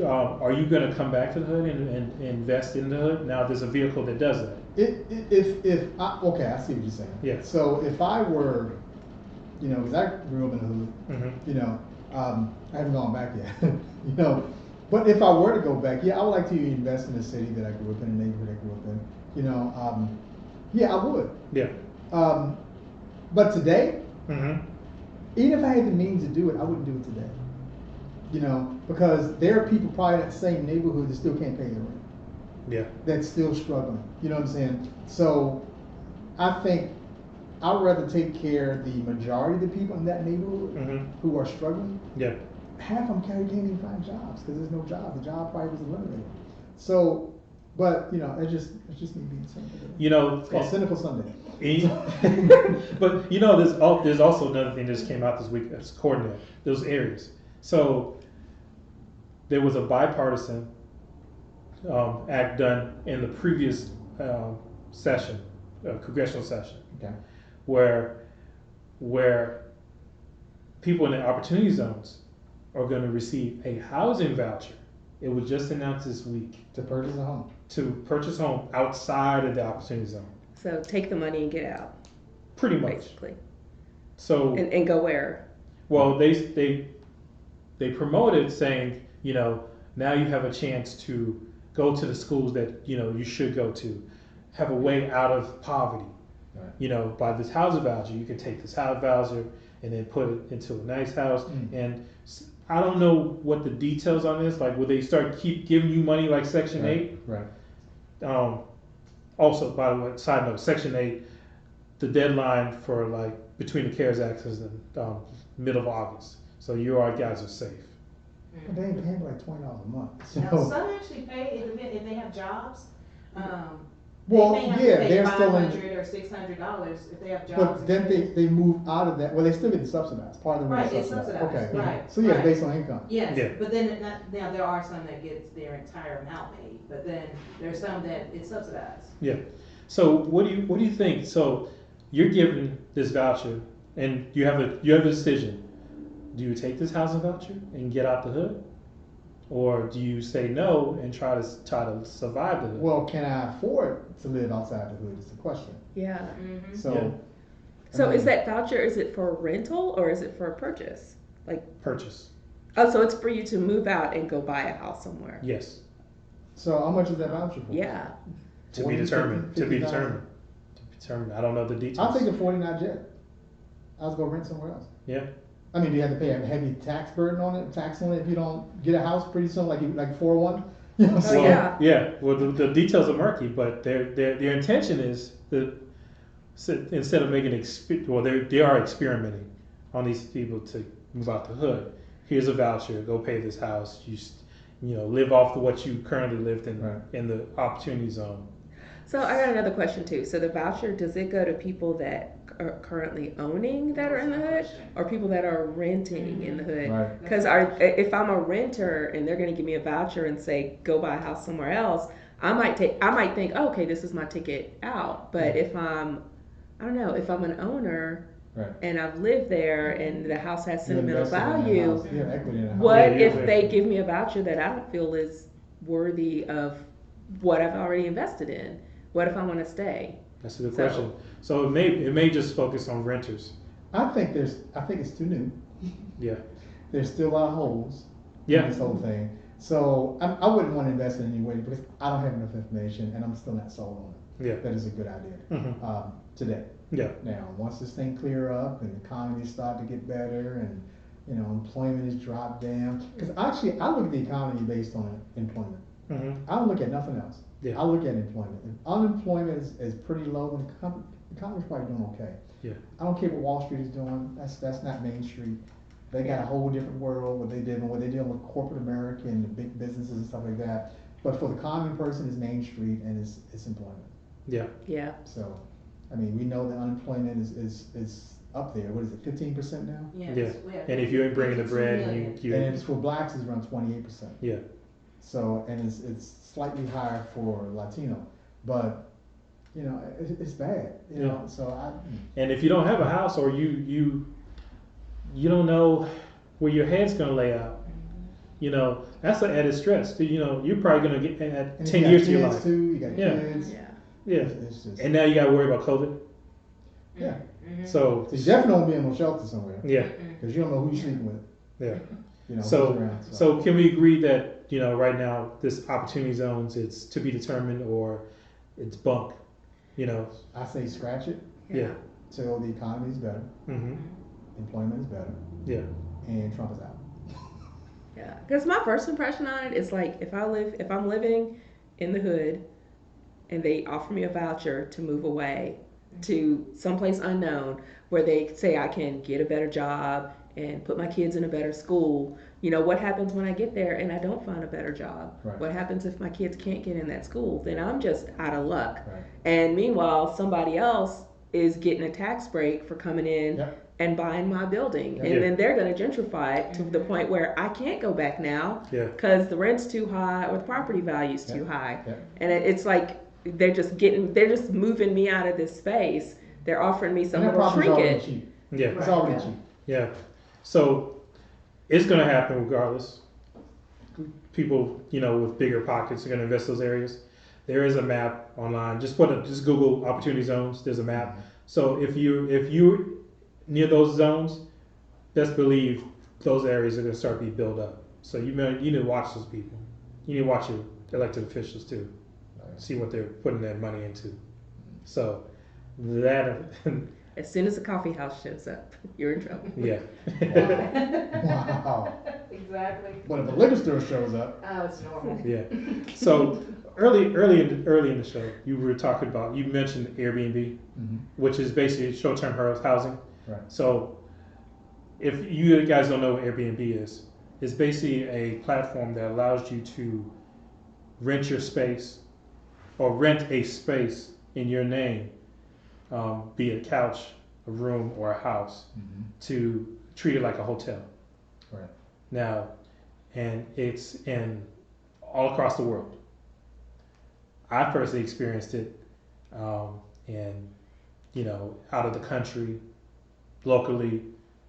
are you going to come back to the hood and invest in the hood? Now there's a vehicle that does that. Okay, I see what you're saying. Yeah. So if I were, because I grew up in the hood, Mm-hmm. I haven't gone back yet, But if I were to go back, yeah, I would like to invest in the city that I grew up in, the neighborhood I grew up in. Yeah, I would. Yeah. But today, Mm-hmm. even if I had the means to do it, I wouldn't do it today. Because there are people probably in that same neighborhood that still can't pay their rent. Yeah. That's still struggling. You know what I'm saying? So I think I'd rather take care of the majority of the people in that neighborhood who are struggling. Yeah. Half of them can't even find jobs because there's no job. The job probably was eliminated. So, but it's just me being cynical. It's called Cynical Sunday. But there's also another thing that just came out this week that's coordinate those areas. So there was a bipartisan act done in the previous session, congressional session, Okay. where people in the opportunity zones are going to receive a housing voucher. It was just announced this week. To purchase a home. To purchase a home outside of the opportunity zone. So take the money and get out. Pretty much. Basically. So and go where? Well, they promoted saying, now you have a chance to go to the schools that you should go to, have a way out of poverty. Right. By this housing voucher, you can take this housing voucher and then put it into a nice house. And I don't know what the details on this. Like, will they keep giving you money like Section 8? Right. Also, by the way, side note, Section 8, the deadline for between the CARES Act is in middle of August. So you guys are safe. But they ain't paying like $20 a month. So. No, some actually pay if they have jobs. Well, they may have yeah, to pay they're still in. $500 or $600 if they have jobs. But then they move out of that. Well, they still get subsidized. Part of them Right, is it's subsidized. subsidized. Okay. Right. So yeah, right. based on income. Yes, Yeah. but then now there are some that gets their entire amount paid, but then there's some that it's subsidized. Yeah. So what do you think? So you're given this voucher, and you have a decision. Do you take this housing voucher and get out the hood, or do you say no and try to survive the hood? Well, can I afford to live outside the hood? Is the question. Yeah. Mm-hmm. So. Yeah. So is that voucher? Is it for rental or is it for a purchase? Purchase. Oh, so it's for you to move out and go buy a house somewhere. Yes. So how much is that voucher for? Yeah. To be determined. 50,000? I don't know the details. I'll take a 49 jet. I was gonna rent somewhere else. Yeah. I mean, do you have to pay a heavy tax burden on it, tax on it if you don't get a house pretty soon, like 401? You know what I'm Oh, saying? yeah. Yeah, well, the details are murky, but their intention is that instead of making well, they are experimenting on these people to move out the hood. Here's a voucher, go pay this house. Live off what you currently lived in Right. in the opportunity zone. So I got another question too. So the voucher, does it go to people that are currently owning that are in the hood, or people that are renting in the hood? Right. Because if I'm a renter and they're going to give me a voucher and say go buy a house somewhere else, I might think, oh, okay, this is my ticket out. But if I don't know, if I'm an owner Right. and I've lived there and the house has You sentimental invested in that value, house. You have equity in the house. what Yeah, if yeah. they give me a voucher that I don't feel is worthy of what I've already invested in? What if I want to stay? That's a good So- question. So it may just focus on renters. I think it's too new. Yeah. There's still a lot of holes Yeah. in this whole thing. So I wouldn't want to invest in any way because I don't have enough information and I'm still not sold on it. Yeah. That is a good idea Mhm. today. Yeah. Now, once this thing clear up and the economy start to get better and employment is dropped down, because actually I look at the economy based on employment. Hmm. I don't look at nothing else. Yeah. I look at employment. If unemployment is pretty low, then the economy's probably doing okay. Yeah. I don't care what Wall Street is doing. That's not Main Street. They got a whole different world. What they're dealing with corporate America and the big businesses and stuff like that. But for the common person, it's Main Street and it's employment. Yeah. Yeah. So, I mean, we know that unemployment is up there. What is it, 15% now? Yes, Yeah. we have And if you ain't bringing the 52 bread, million. you And it's for blacks, it's around 28%. yeah. So, and it's slightly higher for Latino, but it's bad. You know, so And if you don't have a house or you don't know where your head's gonna lay out, that's an added stress. You're probably gonna get and 10 you years got to your kids life. too. You got Yeah. kids. Yeah. Yeah. It's just, And now you gotta worry about COVID. yeah. Mhm. So So you definitely don't be in no shelter somewhere yeah, because you don't know who you're sleeping with. yeah. Who's So around. so can we agree that right now this opportunity zones it's to be determined or it's bunk? I say scratch it Yeah. till the economy is better, Mm-hmm. employment is better, Yeah. and Trump is out. Yeah, because my first impression on it is like if I'm living in the hood, and they offer me a voucher to move away to someplace unknown where they say I can get a better job and put my kids in a better school. What happens when I get there and I don't find a better job? Right. What happens if my kids can't get in that school? Then I'm just out of luck. Right. And meanwhile, somebody else is getting a tax break for coming in Yep. and buying my building. Yeah. And then they're going to gentrify it to the point where I can't go back now Yeah. because the rent's too high or the property value's too Yep. high. Yep. And it's like they're just moving me out of this space. They're offering me some And that little property's already trinket. cheap. Yeah. It's already Yeah. cheap. Yeah. So it's gonna happen regardless. People, with bigger pockets are gonna invest those areas. There is a map online. Just Google opportunity zones. There's a map. So if you're near those zones, best believe those areas are gonna start to be built up. So you need to watch those people. You need to watch your elected officials too. See what they're putting their money into. So that As soon as the coffee house shows up, you're in trouble. yeah. Wow. Exactly. But if a liquor store shows up, Oh, it's normal. Yeah. So early in the show, you mentioned Airbnb, which is basically short-term housing. Right. So if you guys don't know what Airbnb is, it's basically a platform that allows you to rent your space or rent a space in your name, be it a couch, a room, or a house, to treat it like a hotel. Right. Now, and it's in all across the world. I personally experienced it, and out of the country, locally.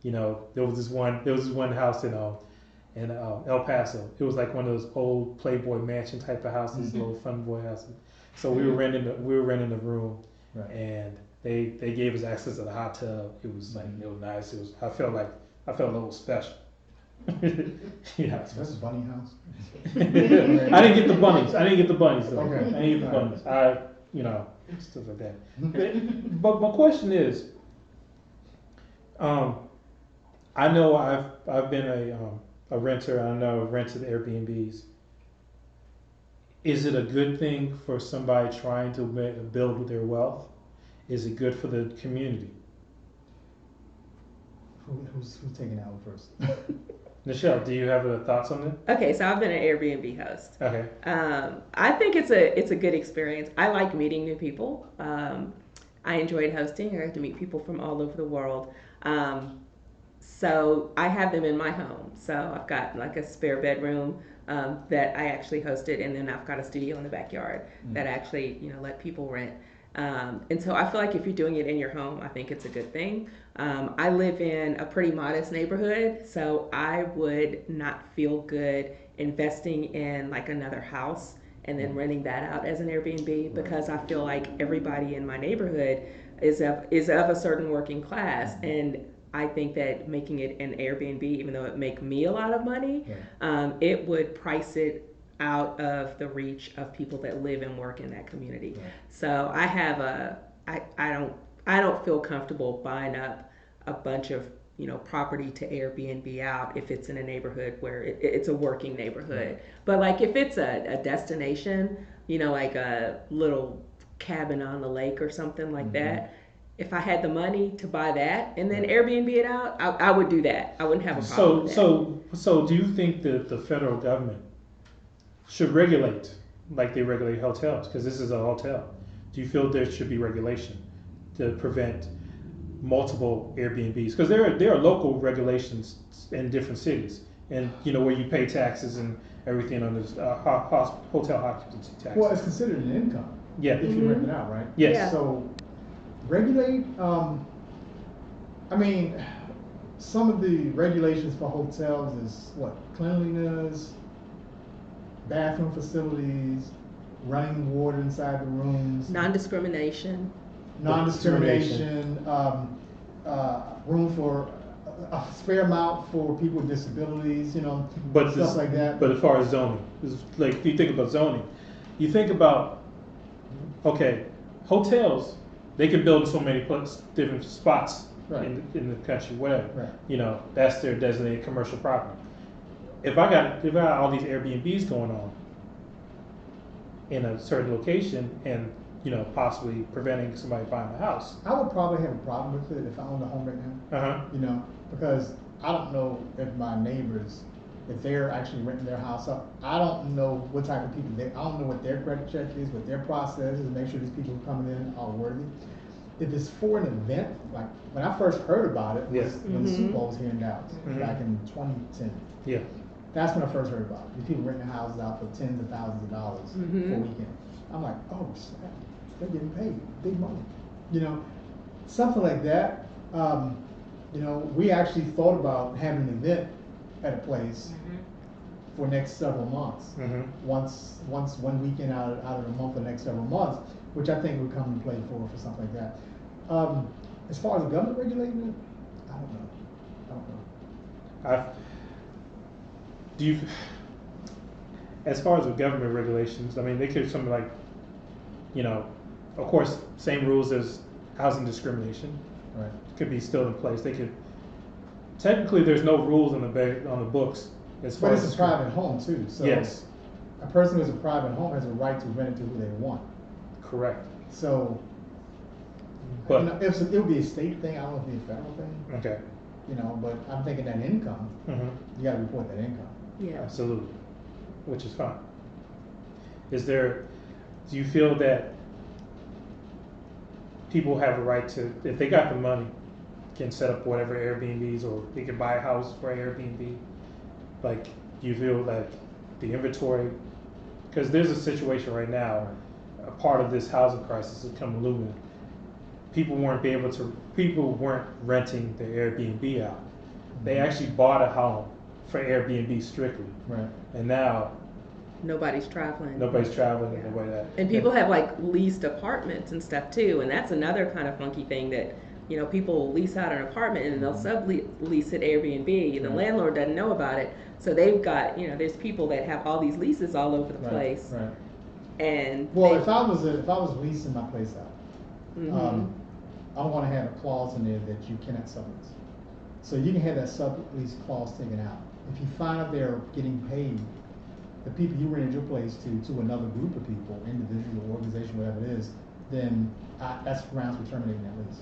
There was this one house in El Paso. It was like one of those old Playboy mansion type of houses, little fun boy houses. So we were renting the room, Right. and they gave us access to the hot tub. It was nice. I felt a little special. Yeah. That's a bunny house. I didn't get the bunnies. though. Okay. I didn't get the bunnies. Stuff like that. But my question is, I know I've been a renter. I know I've rented Airbnbs. Is it a good thing for somebody trying to build their wealth? Is it good for the community? Who's taking that one first? Michelle, do you have thoughts on it? Okay, so I've been an Airbnb host. Okay. I think it's a good experience. I like meeting new people. I enjoyed hosting. I got to meet people from all over the world. So I have them in my home. So I've got like a spare bedroom that I actually hosted, and then I've got a studio in the backyard that I actually let people rent. And so I feel like if you're doing it in your home, I think it's a good thing. I live in a pretty modest neighborhood, so I would not feel good investing in like another house and then renting that out as an Airbnb because I feel like everybody in my neighborhood is of a certain working class, and I think that making it an Airbnb, even though it make me a lot of money, it would price it out of the reach of people that live and work in that community. Right. So I don't feel comfortable buying up a bunch of property to Airbnb out if it's in a neighborhood where it's a working neighborhood. Right. But like if it's a destination, like a little cabin on the lake or something like that. If I had the money to buy that and then Airbnb it out, I would do that. I wouldn't have a problem with that. So do you think that the federal government should regulate like they regulate hotels? Because this is a hotel. Do you feel there should be regulation to prevent multiple Airbnbs? Because there are local regulations in different cities, and where you pay taxes and everything on this hotel occupancy tax. Well, it's considered an income. Yeah. If you rent it out, right? Yes. Yeah. So regulate. I mean, some of the regulations for hotels is what cleanliness, bathroom facilities, running water inside the rooms, Non-discrimination. non-discrimination, room for a fair amount for people with disabilities, But stuff like that. But as far as zoning, like if you think about zoning, you think about hotels. They can build in so many different spots Right. in the country, whatever. Right. That's their designated commercial property. If I got all these Airbnbs going on in a certain location and possibly preventing somebody buying a house. I would probably have a problem with it if I owned a home right now. Because I don't know if my neighbors, if they're actually renting their house up. I don't know what type of people I don't know what their credit check is, what their process is, to make sure these people who are coming in are worthy. If it's for an event, like when I first heard about it, was when the Super Bowl was here in Dallas back in 2010. Yeah. That's when I first heard about it. These people renting their houses out for tens of thousands of dollars for a weekend. I'm like, oh snap, they're getting paid big money. Something like that. We actually thought about having an event at a place for next several months. Once one weekend out of the month for the next several months, which I think would come into play for something like that. As far as the government regulating it, I don't know. As far as the government regulations, I mean, they could something like, of course, same rules as housing discrimination. Right. Could be still in place. They could. Technically, there's no rules on the books as far But as it's a private home too, so yes, a person who has a private home has a right to rent it to who they want. correct. So, But it would be a state thing. I don't know if it'd be a federal thing. okay. But I'm thinking that income, you got to report that income. Yeah. Absolutely, which is fine. Do you feel that people have a right to, if they got the money, can set up whatever Airbnbs, or they can buy a house for Airbnb? Like, do you feel like the inventory, because there's a situation right now, a part of this housing crisis has become looming. People weren't renting their Airbnb out. They actually bought a home for Airbnb strictly. Right. And now Nobody's traveling. and the way that. And people have like leased apartments and stuff too, and that's another kind of funky thing that people will lease out an apartment and they'll sublease it Airbnb. The landlord doesn't know about it, so they've got there's people that have all these leases all over the place. Right. And Well, if I was leasing my place out, I want to have a clause in there that you cannot sublease. So you can have that sublease clause taken out. If you find out they're getting paid, the people you rented your place to another group of people, individual, organization, whatever it is, then that's grounds for terminating that lease.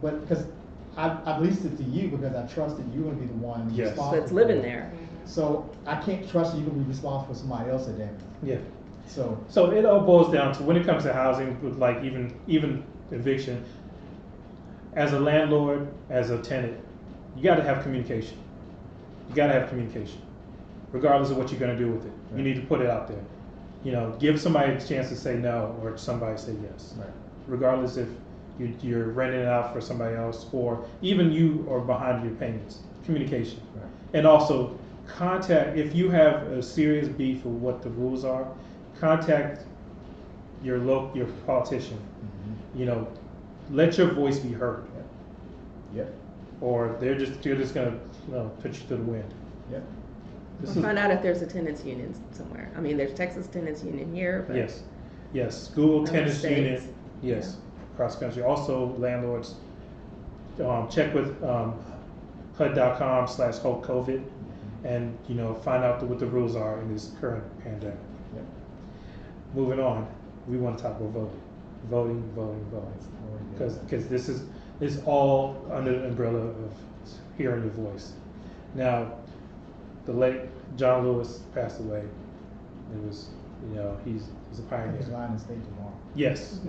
But because I've leased it to you because I trust that you're going to be the one Yes. responsible. That's living for it. there. So I can't trust that you're going to be responsible for somebody else's damage. Yeah. So it all boils down to when it comes to housing, with like even eviction. As a landlord, as a tenant, you got to have communication. You got to have communication, regardless of what you're going to do with it. Right. You need to put it out there. You know, give somebody a chance to say no or somebody say yes. Right. Regardless if you're renting it out for somebody else or even you are behind your payments. Communication. Right. And also contact, if you have a serious beef of what the rules are, contact your politician. Mm-hmm. You know, let your voice be heard. Yep. Or they're just gonna put you to the wind. Yep. This We'll is, find out if there's a tenants union somewhere. I mean, there's Texas tenants union here, but yes, school Other tenants states. union, yes, cross country. Also landlords, check with HUD.com/COVID and find out what the rules are in this current pandemic. Yep. Moving on, we want to talk about voting, because this is all under the umbrella of hearing your voice. Now, the late John Lewis passed away. It was, he's a pioneer. He's lying in state tomorrow. Yes,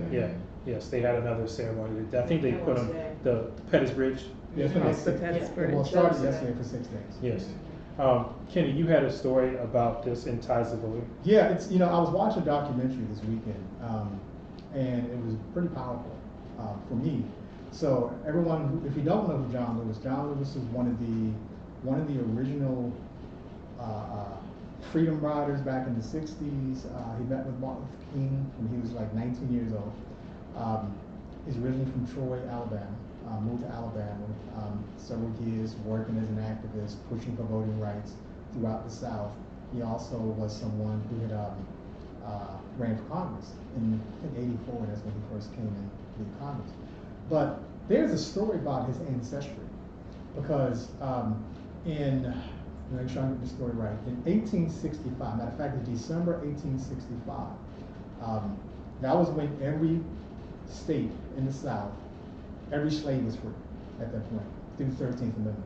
yes. They had another ceremony. I think they put him the Pettis Bridge. Yes, Yes, the Pettis Bridge. Well, it started yesterday for 6 days. Yes. Kenny, you had a story about this in ties of voting. Yeah, it's I was watching a documentary this weekend, and it was pretty powerful for me. So everyone, if you don't know who John Lewis is one of the original freedom riders back in the 60s. He met with Martin Luther King when he was like 19 years old. He's originally from Troy, Alabama. Moved to Alabama, several years working as an activist, pushing for voting rights throughout the South. He also was someone who had ran for Congress in, I think, '84. That's when he first came into Congress. But there's a story about his ancestry, because make sure I get the story right. In 1865, matter of fact, in December 1865, that was when every state in the South, every slave was free at that point, through the 13th Amendment.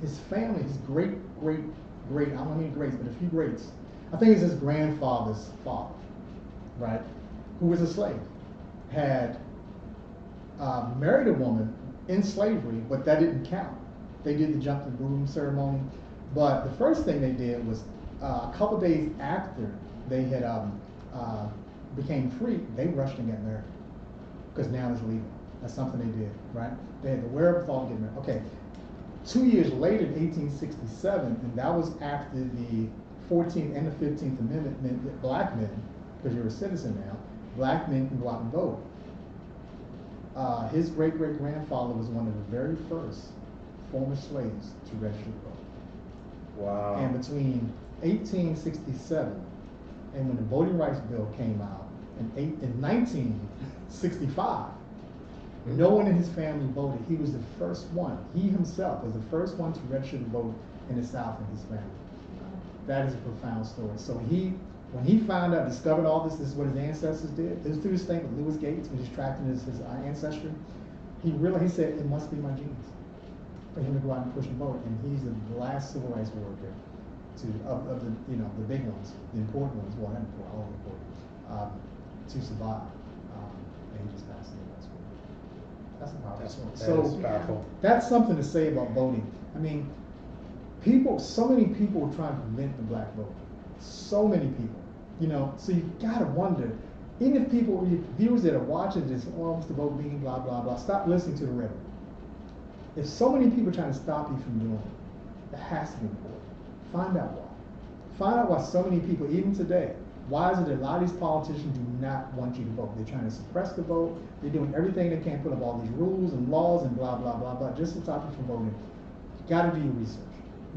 His family, his great, I don't know how many greats, but a few greats, I think it's his grandfather's father, right, who was a slave, had married a woman in slavery, but that didn't count. They did the jump to broom ceremony, but the first thing they did was a couple days after they had became free, they rushed and got married, because now it's legal. That's something they did, right? They had the wherewithal to get married. Okay, 2 years later, in 1867, and that was after the 14th and the 15th Amendment meant that black men, because you're a citizen now, black men can go out and vote. His great-great-grandfather was one of the very first former slaves to register to vote. Wow. And between 1867 and when the Voting Rights Bill came out in 1965, no one in his family voted. He was the first one. He himself was the first one to register to vote in the South in his family. That is a profound story. So when he found out, discovered all this is what his ancestors did. It was through this thing with Lewis Gates, when he's tracking his ancestry. He said, it must be my genes for him to go out and push and vote. And he's the last civil rights worker of the the big ones, the important ones, well, not important, all important, to survive. And he just passed away last week. That's a powerful story. That is powerful. That's something to say about voting. I mean, so many people were trying to prevent the black vote. So many people, so you gotta wonder, even if viewers that are watching this, it's the vote meeting, blah, blah, blah, stop listening to the rhetoric. If so many people are trying to stop you from doing it, it has to be important. Find out why. Find out why so many people, even today, why is it that a lot of these politicians do not want you to vote? They're trying to suppress the vote. They're doing everything they can, put up all these rules and laws and blah, blah, blah, blah, just to stop you from voting. You gotta do your research.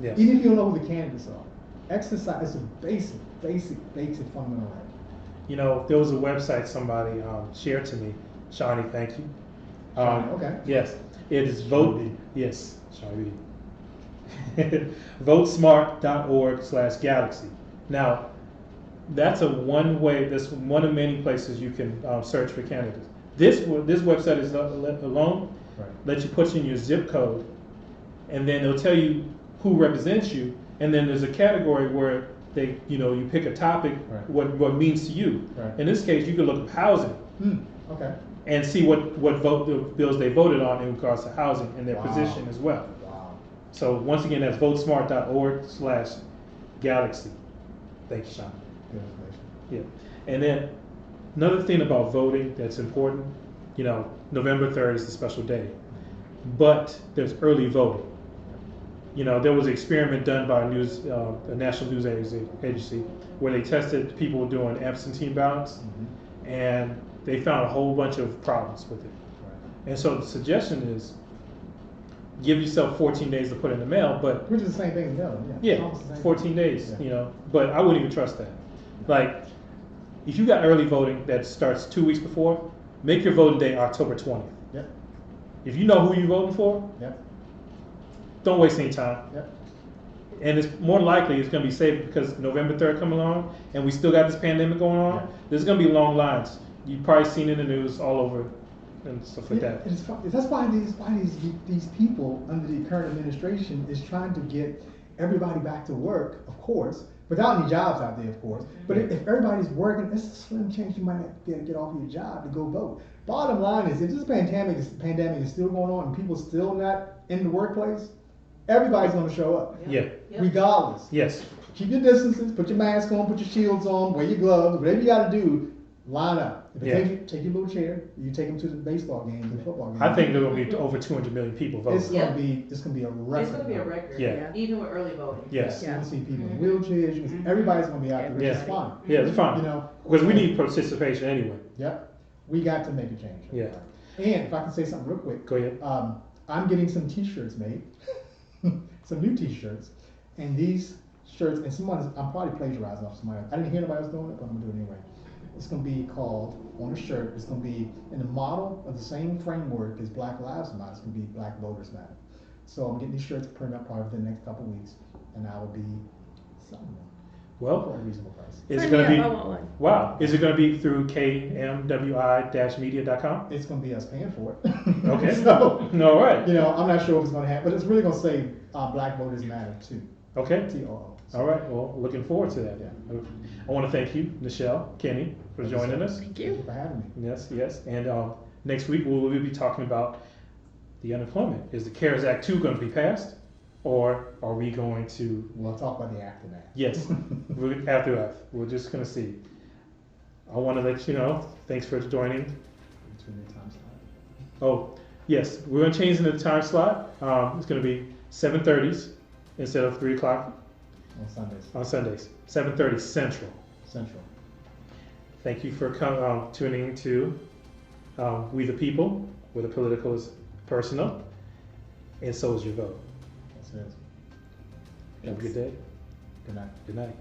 Yes. Even if you don't know who the candidates are. Exercise is a basic fundamental right. There was a website somebody shared to me. Shawnee, thank you. Okay. Yes, it is vote. Yes, sorry. Votesmart.org/galaxy. Now, that's a one way. That's one of many places you can search for candidates. This website is alone. Right. Let you put in your zip code, and then it'll tell you who represents you. And then there's a category where you pick a topic, Right. what it means to you. Right. In this case, you can look up housing Okay. and see what bills they voted on in regards to housing and their Wow. position as well. Wow. So once again, that's votesmart.org/galaxy. Thank you, Sean. Good information. Yeah. And then another thing about voting that's important, November 3rd is the special day, but there's early voting. There was an experiment done by a national news agency where they tested people doing absentee ballots, and they found a whole bunch of problems with it. Right. And so the suggestion is give yourself 14 days to put in the mail, but Which is the same thing as mailing, yeah. It's yeah, almost the same 14 thing. days, Yeah. but I wouldn't even trust that. Like, if you got early voting that starts 2 weeks before, make your voting day October 20th. Yep. If you know who you're voting for, Yep. don't waste any time. Yep. And it's more likely it's going to be safe because November 3rd coming along and we still got this pandemic going on. Yeah. There's going to be long lines. You've probably seen it in the news all over and stuff like that. It's fun. That's why these people under the current administration is trying to get everybody back to work, of course, without any jobs out there, of course. But if everybody's working, it's a slim chance you might not be able to get off your job to go vote. Bottom line is, if this pandemic is still going on and people still not in the workplace, everybody's going to show up, Yeah. regardless. Yes. Keep your distances, put your mask on, put your shields on, wear your gloves, whatever you got to do. Line up. If it Yeah. take your little chair, you take them to the baseball game, the football game. I think there will be over 200 million people voting. It's gonna be a record. It's gonna be a record. Yeah. Even with early voting. Yes. You're gonna see people in wheelchairs. You can see, everybody's gonna be out there, which is Yeah. fine. Yeah, it's fine. Because we need participation anyway. Yep. We got to make a change. Yeah. And if I can say something real quick, Go ahead. I'm getting some T-shirts made, some new T-shirts, and these shirts, and I'm probably plagiarizing off somebody else. I didn't hear nobody else doing it, but I'm gonna do it anyway. It's gonna be called, on a shirt, it's gonna be in the model of the same framework as Black Lives Matter. It's gonna be Black Voters Matter. So I'm getting these shirts printed up probably within the next couple of weeks, and I will be selling them for Well, a reasonable price. is it Sign going to me be? up, I want one. Wow. Is it going to be through KMWi-Media.com? It's gonna be us paying for it. Okay. So, All right. I'm not sure if it's gonna happen, but it's really gonna say Black Voters Matter too. Okay. TOO. All right. Well, looking forward to that. Yeah. I want to thank you, Nichelle, Kenny, for Thank you, joining sir. us. Thank Thank you you. for having me. Yes, yes. And next week we'll be talking about the unemployment. Is the CARES Act 2 going to be passed, or are we going to? We'll talk about the aftermath. Yes, after that. We're just going to see. I want to let you know. Thanks for joining. Between the time slot. Oh, yes, we're going to change the time slot. It's going to be 7:30s instead of 3 o'clock On Sundays. on Sundays. 7:30 Central. Central. Thank you for tuning to We the People, where the political is personal, and so is your vote. That's it. Have a good day. Good night. Good night.